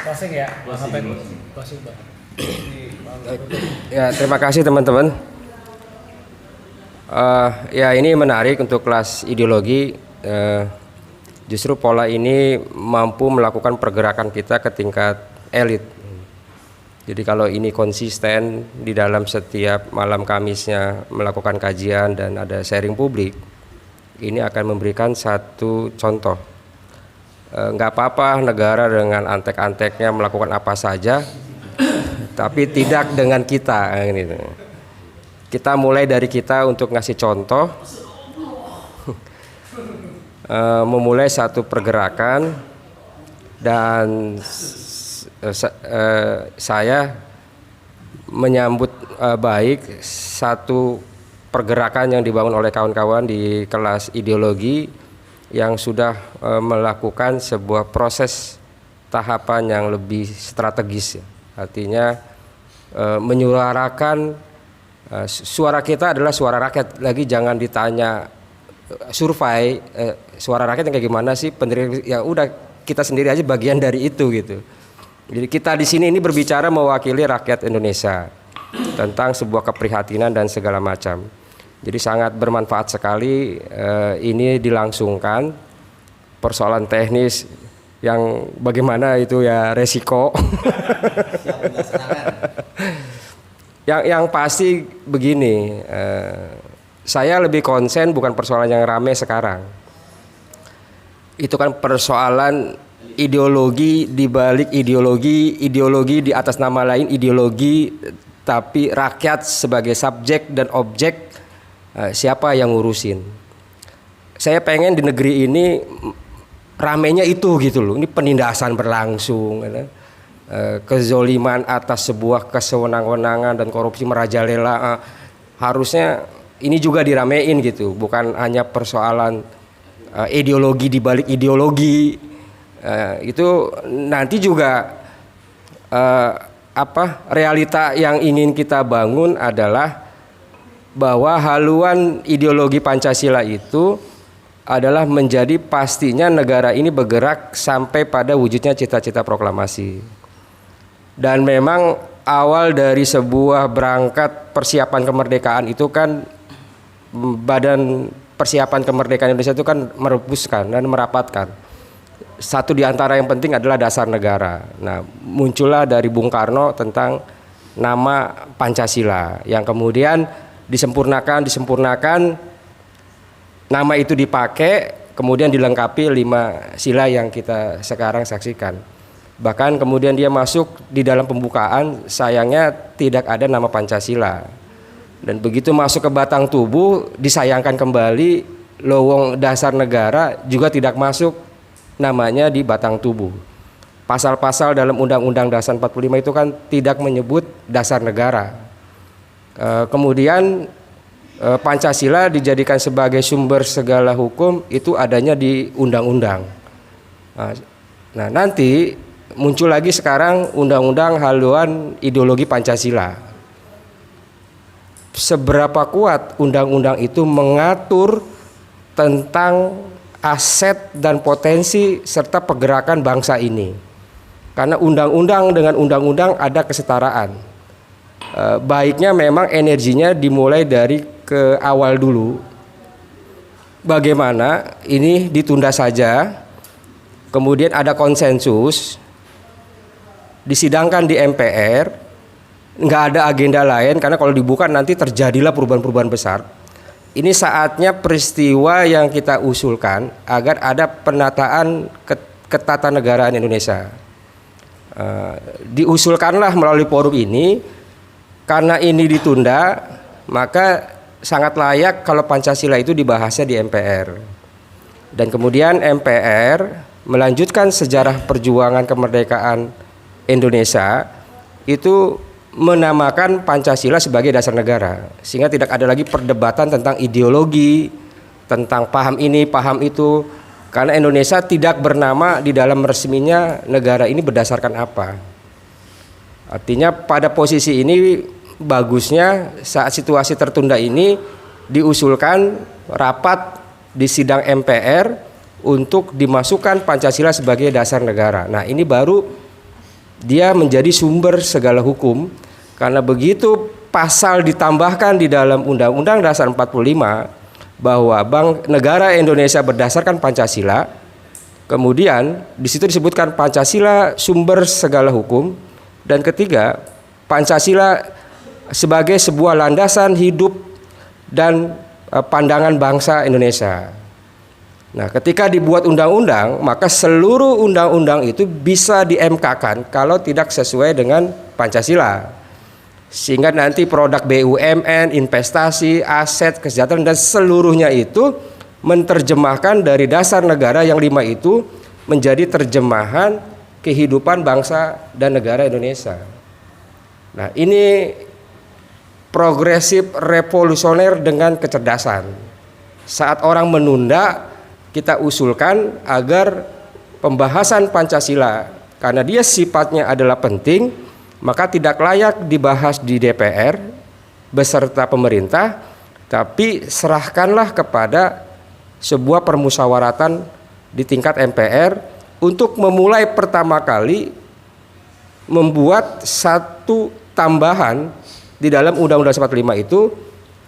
Closing ya. Closing, Bang. Ya, terima kasih teman-teman. Ya, ini menarik untuk kelas ideologi. Justru pola ini mampu melakukan pergerakan kita ke tingkat elit. Jadi kalau ini konsisten di dalam setiap malam Kamisnya melakukan kajian dan ada sharing publik, ini akan memberikan satu contoh. Nggak apa-apa negara dengan antek-anteknya melakukan apa saja, tapi tidak dengan kita. Gitu. Kita mulai dari kita untuk ngasih contoh, memulai satu pergerakan, dan saya menyambut baik satu pergerakan yang dibangun oleh kawan-kawan di kelas ideologi yang sudah melakukan sebuah proses tahapan yang lebih strategis. Artinya menyuarakan suara kita adalah suara rakyat. Lagi jangan ditanya survei suara rakyat yang kayak gimana sih, penerima, ya udah kita sendiri aja bagian dari itu gitu. Jadi kita di sini ini berbicara mewakili rakyat Indonesia tentang sebuah keprihatinan dan segala macam. Jadi sangat bermanfaat sekali ini dilangsungkan. Persoalan teknis yang bagaimana itu ya resiko. yang pasti begini, saya lebih konsen bukan persoalan yang rame sekarang. Itu kan persoalan ideologi di balik ideologi, ideologi di atas nama lain ideologi, tapi rakyat sebagai subjek dan objek, siapa yang ngurusin? Saya pengen di negeri ini ramenya itu gitu loh. Ini penindasan berlangsung, kezoliman atas sebuah kesewenang-wenangan dan korupsi merajalela. Harusnya ini juga diramein gitu, bukan hanya persoalan ideologi di balik ideologi. Itu nanti juga realita yang ingin kita bangun adalah bahwa haluan ideologi Pancasila itu adalah menjadi pastinya negara ini bergerak sampai pada wujudnya cita-cita proklamasi. Dan memang awal dari sebuah berangkat persiapan kemerdekaan itu kan Badan Persiapan Kemerdekaan Indonesia itu kan merebuskan dan merapatkan. Satu di antara yang penting adalah dasar negara. Nah, muncullah dari Bung Karno tentang nama Pancasila yang kemudian disempurnakan, nama itu dipakai, kemudian dilengkapi 5 sila yang kita sekarang saksikan. Bahkan kemudian dia masuk di dalam pembukaan, sayangnya tidak ada nama Pancasila. Dan begitu masuk ke batang tubuh, disayangkan kembali lowong dasar negara juga tidak masuk namanya di batang tubuh. Pasal-pasal dalam Undang-Undang Dasar 45 itu kan tidak menyebut dasar negara. Kemudian Pancasila dijadikan sebagai sumber segala hukum itu adanya di undang-undang. Nah, nanti muncul lagi sekarang undang-undang haluan ideologi Pancasila. Seberapa kuat undang-undang itu mengatur tentang aset dan potensi serta pergerakan bangsa ini. Karena undang-undang dengan undang-undang ada kesetaraan. Baiknya memang energinya dimulai dari ke awal dulu. Bagaimana ini ditunda saja, kemudian ada konsensus, disidangkan di MPR, nggak ada agenda lain, karena kalau dibuka nanti terjadilah perubahan-perubahan besar. Ini saatnya peristiwa yang kita usulkan agar ada penataan ketatanegaraan Indonesia. Diusulkanlah melalui forum ini, karena ini ditunda, maka sangat layak kalau Pancasila itu dibahasnya di MPR. Dan kemudian MPR melanjutkan sejarah perjuangan kemerdekaan Indonesia itu menamakan Pancasila sebagai dasar negara, sehingga tidak ada lagi perdebatan tentang ideologi, tentang paham ini, paham itu, karena Indonesia tidak bernama di dalam resminya negara ini berdasarkan apa. Artinya pada posisi ini bagusnya saat situasi tertunda ini diusulkan rapat di sidang MPR untuk dimasukkan Pancasila sebagai dasar negara. Nah, ini baru dia menjadi sumber segala hukum, karena begitu pasal ditambahkan di dalam Undang-Undang Dasar 45 bahwa negara Indonesia berdasarkan Pancasila, kemudian di situ disebutkan Pancasila sumber segala hukum, dan ketiga, Pancasila sebagai sebuah landasan hidup dan pandangan bangsa Indonesia. Nah, ketika dibuat undang-undang, maka seluruh undang-undang itu bisa di-MK-kan kalau tidak sesuai dengan Pancasila. Sehingga nanti produk BUMN, investasi, aset, kesejahteraan dan seluruhnya itu menerjemahkan dari dasar negara yang 5 itu menjadi terjemahan kehidupan bangsa dan negara Indonesia. Nah, ini progresif revolusioner dengan kecerdasan. Saat orang menunda, kita usulkan agar pembahasan Pancasila, karena dia sifatnya adalah penting, maka tidak layak dibahas di DPR beserta pemerintah, tapi serahkanlah kepada sebuah permusyawaratan di tingkat MPR untuk memulai pertama kali membuat satu tambahan di dalam Undang-Undang 45 itu,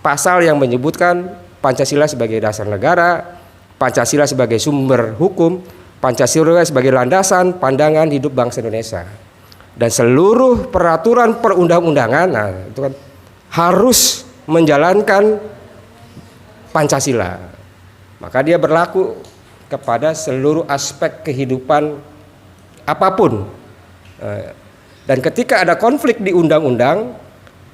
pasal yang menyebutkan Pancasila sebagai dasar negara, Pancasila sebagai sumber hukum, Pancasila sebagai landasan pandangan hidup bangsa Indonesia. Dan seluruh peraturan perundang-undangan, nah, itu kan harus menjalankan Pancasila. Maka dia berlaku kepada seluruh aspek kehidupan apapun. Dan ketika ada konflik di undang-undang,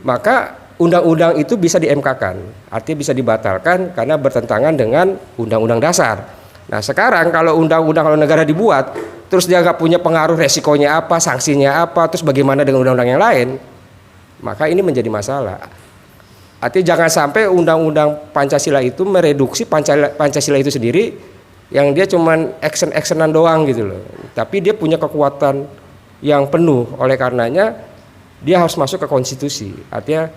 maka undang-undang itu bisa di-MK-kan, artinya bisa dibatalkan karena bertentangan dengan undang-undang dasar. Nah, sekarang kalau undang-undang kalau negara dibuat, terus dia nggak punya pengaruh, resikonya apa, sanksinya apa, terus bagaimana dengan undang-undang yang lain, maka ini menjadi masalah. Artinya jangan sampai undang-undang Pancasila itu mereduksi Pancasila itu sendiri, yang dia cuman action-actionan doang gitu loh. Tapi dia punya kekuatan yang penuh, oleh karenanya dia harus masuk ke konstitusi, artinya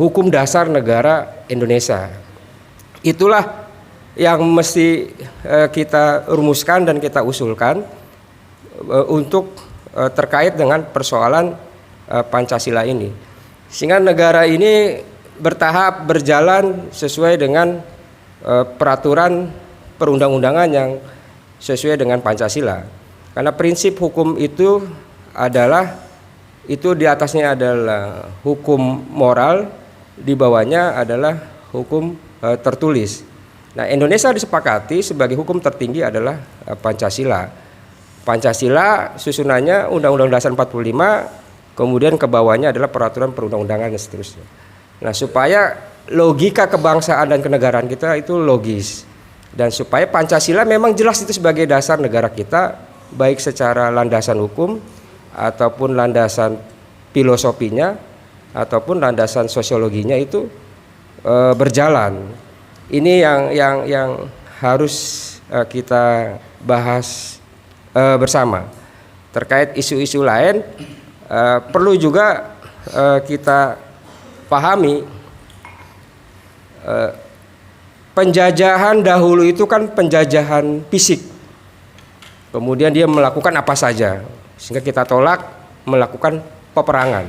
hukum dasar negara Indonesia. Itulah yang mesti kita rumuskan dan kita usulkan untuk terkait dengan persoalan Pancasila ini, sehingga negara ini bertahap berjalan sesuai dengan peraturan perundang-undangan yang sesuai dengan Pancasila. Karena prinsip hukum itu adalah, itu di atasnya adalah hukum moral, di bawahnya adalah hukum tertulis. Nah, Indonesia disepakati sebagai hukum tertinggi adalah Pancasila. Pancasila susunannya Undang-Undang Dasar 45, kemudian ke bawahnya adalah peraturan perundang-undangan dan seterusnya. Nah, supaya logika kebangsaan dan kenegaraan kita itu logis, dan supaya Pancasila memang jelas itu sebagai dasar negara kita, baik secara landasan hukum ataupun landasan filosofinya ataupun landasan sosiologinya itu berjalan. Ini yang harus kita bahas bersama. Terkait isu-isu lain, perlu juga kita pahami, penjajahan dahulu itu kan penjajahan fisik, kemudian dia melakukan apa saja, sehingga kita tolak melakukan peperangan.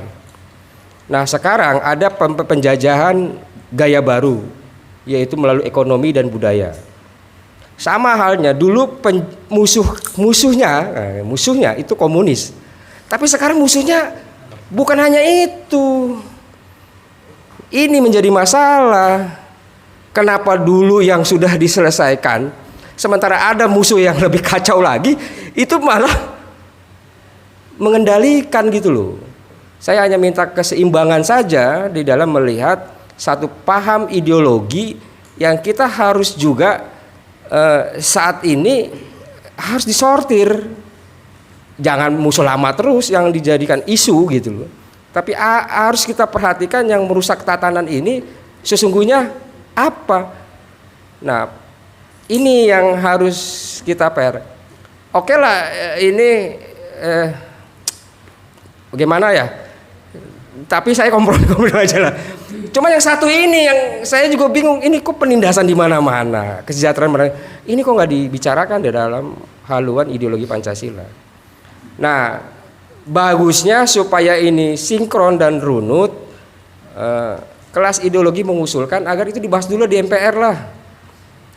Nah, sekarang ada penjajahan gaya baru, yaitu melalui ekonomi dan budaya. Sama halnya dulu musuhnya itu komunis, tapi sekarang musuhnya bukan hanya itu. Ini menjadi masalah. Kenapa dulu yang sudah diselesaikan, sementara ada musuh yang lebih kacau lagi, itu malah mengendalikan gitu loh. Saya hanya minta keseimbangan saja di dalam melihat satu paham ideologi yang kita harus juga saat ini harus disortir. Jangan musuh lama terus yang dijadikan isu gitu loh. Tapi harus kita perhatikan yang merusak tatanan ini sesungguhnya apa. Nah, ini yang harus kita Oke lah, ini bagaimana ya? Tapi saya kompromi aja lah. Cuma yang satu ini yang saya juga bingung, ini kok penindasan di mana-mana, kesejahteraan mana? Ini kok nggak dibicarakan di dalam haluan ideologi Pancasila. Nah, bagusnya supaya ini sinkron dan runut, kelas ideologi mengusulkan agar itu dibahas dulu di MPR lah,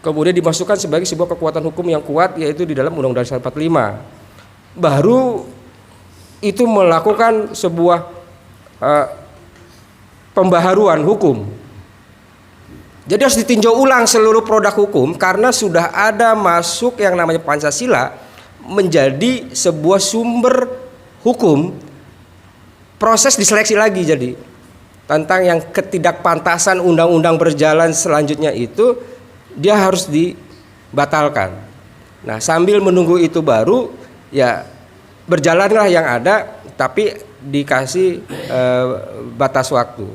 kemudian dimasukkan sebagai sebuah kekuatan hukum yang kuat, yaitu di dalam Undang-Undang Dasar 45. Baru itu melakukan sebuah pembaharuan hukum. Jadi harus ditinjau ulang seluruh produk hukum, karena sudah ada masuk yang namanya Pancasila menjadi sebuah sumber hukum. Proses diseleksi lagi, jadi tentang yang ketidakpantasan undang-undang berjalan selanjutnya itu dia harus dibatalkan. Nah, sambil menunggu itu baru ya berjalanlah yang ada, tapi dikasih batas waktu.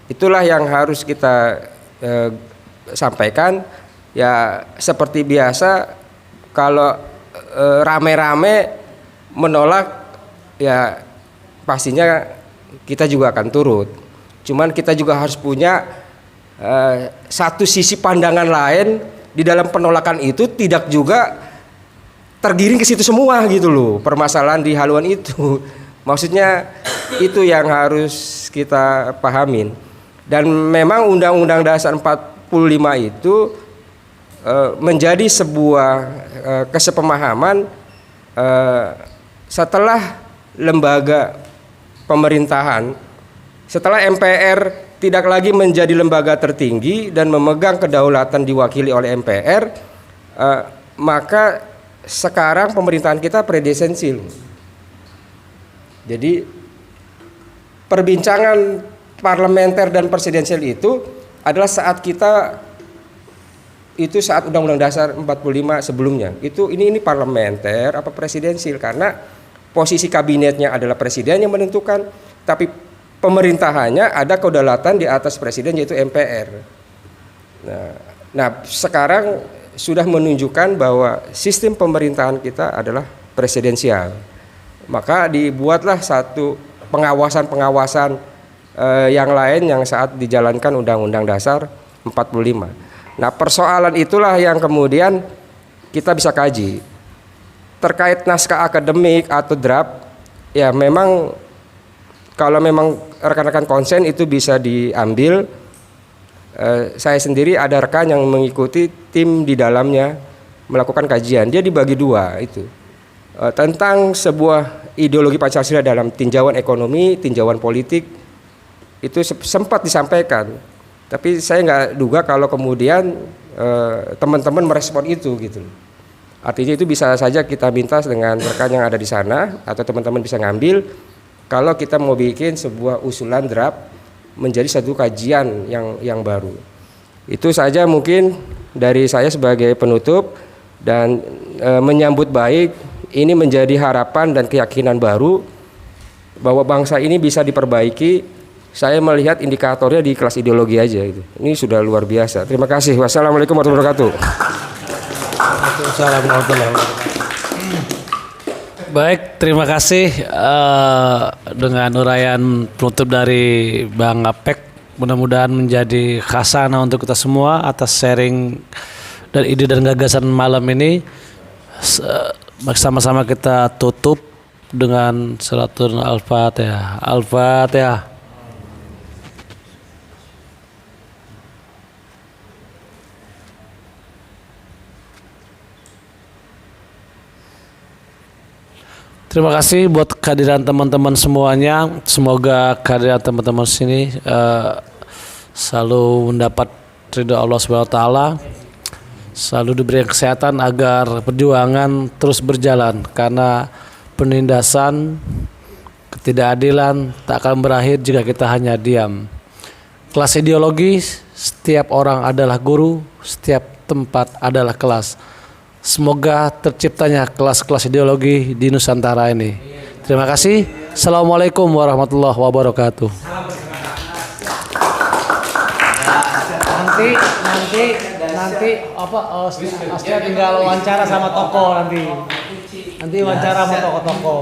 Itulah yang harus kita sampaikan. Ya seperti biasa, kalau rame-rame menolak ya pastinya kita juga akan turut. Cuman kita juga harus punya satu sisi pandangan lain di dalam penolakan itu, tidak juga tergiring ke situ semua gitu loh, permasalahan di haluan itu. Maksudnya itu yang harus kita pahamin. Dan memang Undang-Undang Dasar 45 itu menjadi sebuah kesepemahaman setelah lembaga pemerintahan, setelah MPR tidak lagi menjadi lembaga tertinggi dan memegang kedaulatan diwakili oleh MPR, maka sekarang pemerintahan kita presidensil. Jadi perbincangan parlementer dan presidensial itu adalah saat kita itu saat Undang-Undang Dasar 45 sebelumnya. Itu ini parlementer apa presidensial, karena posisi kabinetnya adalah presiden yang menentukan, tapi pemerintahannya ada kedaulatan di atas presiden, yaitu MPR. Nah, sekarang sudah menunjukkan bahwa sistem pemerintahan kita adalah presidensial. Maka dibuatlah satu pengawasan yang lain yang saat dijalankan Undang-Undang Dasar 45. Nah, persoalan itulah yang kemudian kita bisa kaji. Terkait naskah akademik atau draft, ya memang kalau memang rekan-rekan konsen itu bisa diambil. Saya sendiri ada rekan yang mengikuti tim di dalamnya melakukan kajian. Dia dibagi dua itu. Tentang sebuah ideologi Pancasila dalam tinjauan ekonomi, tinjauan politik, itu sempat disampaikan, tapi saya nggak duga kalau kemudian teman-teman merespon itu gitu. Artinya itu bisa saja kita minta dengan rekan yang ada di sana atau teman-teman bisa ngambil kalau kita mau bikin sebuah usulan draft menjadi satu kajian yang baru. Itu saja mungkin dari saya sebagai penutup, dan menyambut baik ini menjadi harapan dan keyakinan baru bahwa bangsa ini bisa diperbaiki. Saya melihat indikatornya di kelas ideologi aja itu. Ini sudah luar biasa. Terima kasih. Wassalamualaikum warahmatullahi wabarakatuh. Baik, terima kasih dengan uraian penutup dari Bang Apek. Mudah-mudahan menjadi khasana untuk kita semua atas sharing dan ide dan gagasan malam ini. Bersama-sama kita tutup dengan suratul Al-Fatihah. Al-Fatihah. Terima kasih buat kehadiran teman-teman semuanya. Semoga kehadiran teman-teman sini selalu mendapat ridho Allah Subhanahu wa taala, selalu diberi kesehatan agar perjuangan terus berjalan, karena penindasan, ketidakadilan tak akan berakhir jika kita hanya diam. Kelas ideologi, setiap orang adalah guru, setiap tempat adalah kelas. Semoga terciptanya kelas-kelas ideologi di Nusantara ini. Terima kasih. Assalamualaikum warahmatullahi wabarakatuh. Nanti apa? Astia tinggal wawancara sama toko nanti. Nanti wawancara sama toko-toko.